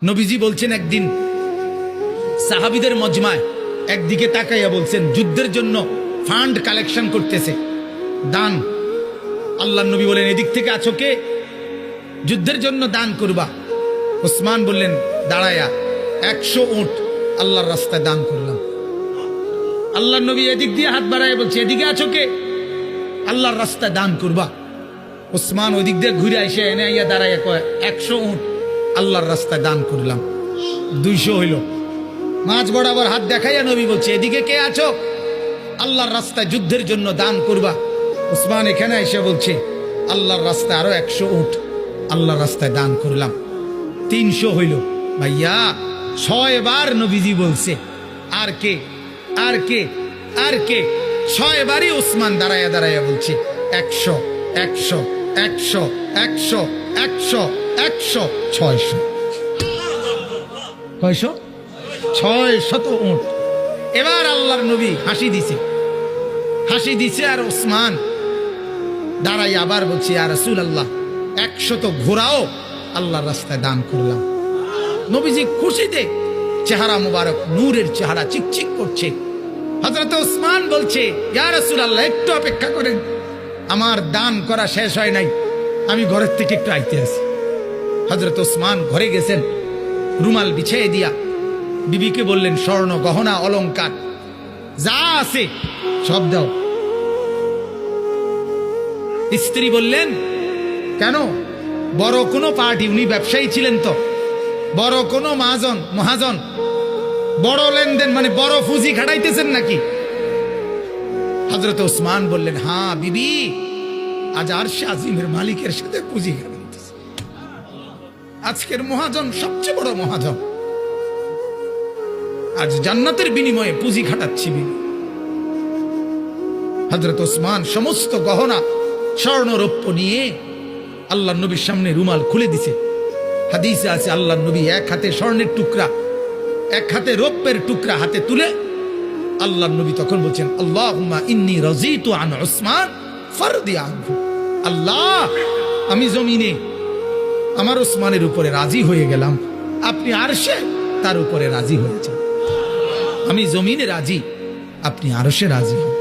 নবীজি বলছেন একদিন সাহাবীদের মজমায় একদিকে তাকাইয়া বলছেন যুদ্ধের জন্য ফান্ড কালেকশন করতেছে, দান। আল্লাহর নবী বলেন এদিক থেকে আছো কে? যুদ্ধের জন্য দান করবা। ওসমান বললেন দাঁড়ায়া 100 উট আল্লাহর রাস্তায় দান করলাম। আল্লাহর নবী এদিক দিয়ে হাত বাড়ায় বলছে এদিকে আছো কে? আল্লাহর রাস্তায় দান করবা। ওসমান ওই দিক দিয়ে ঘুরে এসে এনে আইয়া দাঁড়াইয়া কয় 100 উট আল্লাহর রাস্তায় দান করলাম। 200 হইল। মাঝ বরাবর হাত দেখাইয়া নবী বলছে এদিকে কে আছো? আল্লাহর রাস্তায় যুদ্ধের জন্য দান করবা। ওসমান এখানে এসে বলছে আল্লাহর রাস্তায় আরো 100 উট আল্লাহর রাস্তায় দান করলাম। 300 হইল। ভাইয়া 6 বার নবীজি বলছে আর কে আর কে আর কে? 6 বারই ওসমান দাঁড়াইয়া দাঁড়াইয়া বলছে 100 100 100 100 100 100 600। কয়শো? 600 উট। এবার আল্লাহর নবী হাসি দিছে আর ওসমান দাঁড়াই আবার বলছে ইয়া রাসূলুল্লাহ 100 ঘোড়াও আল্লাহর রাস্তায় দান করলাম। নবীজি খুশিতে চেহারা মুবারক নূরের চেহারা চিকচিক করছে। হযরত ওসমান বলছে ইয়া রাসূলুল্লাহ একটু অপেক্ষা করেন, আমার দান করা শেষ হয় নাই, আমি ঘরের থেকে একটু আইতে আসি। হযরত ওসমান ঘরে গেছেন, রুমাল বিছিয়ে দিয়া বিবিকে বললেন স্বর্ণ গহনা অলংকার যা আছে সব দাও। স্ত্রী বললেন কেন? বড় কোনো পার্টি, উনি ব্যবসায়ী ছিলেন তো, বড় কোনো মহাজন বড় লেনদেন মানে বড় ফুজি খাটাইতেছেন নাকি? হযরত ওসমান বললেন হ্যাঁ বিবি, আজ আরশে আজিমের মালিকের সাথে পুঁজি খাটাইতেছে। আজকের মহাজন সবচেয়ে বড় মহাজন, আজ জান্নাতের বিনিময়ে পুঁজি খাটাচ্ছি বিবি। হযরত ওসমান সমস্ত গহনা স্বর্ণ রৌপ্য নিয়ে আল্লাহর নবীর সামনে রুমাল খুলে দিছে। হাদিসে আছে আল্লাহর নবী এক হাতে স্বর্ণের টুকরা এক হাতে রৌপ্যের টুকরা হাতে তুলে আল্লাহর নবী তখন বলছেন আল্লাহুম্মা ইন্নী রাযীতু আন উসমান ফারদি আনহু। আল্লাহ, আমি জমিনে আমার ওসমানের উপরে রাজি হয়ে গেলাম, আপনি আরশে তার উপরে রাজি হয়েছেন। আমি জমিনে রাজি, আপনি আরশে রাজি হন।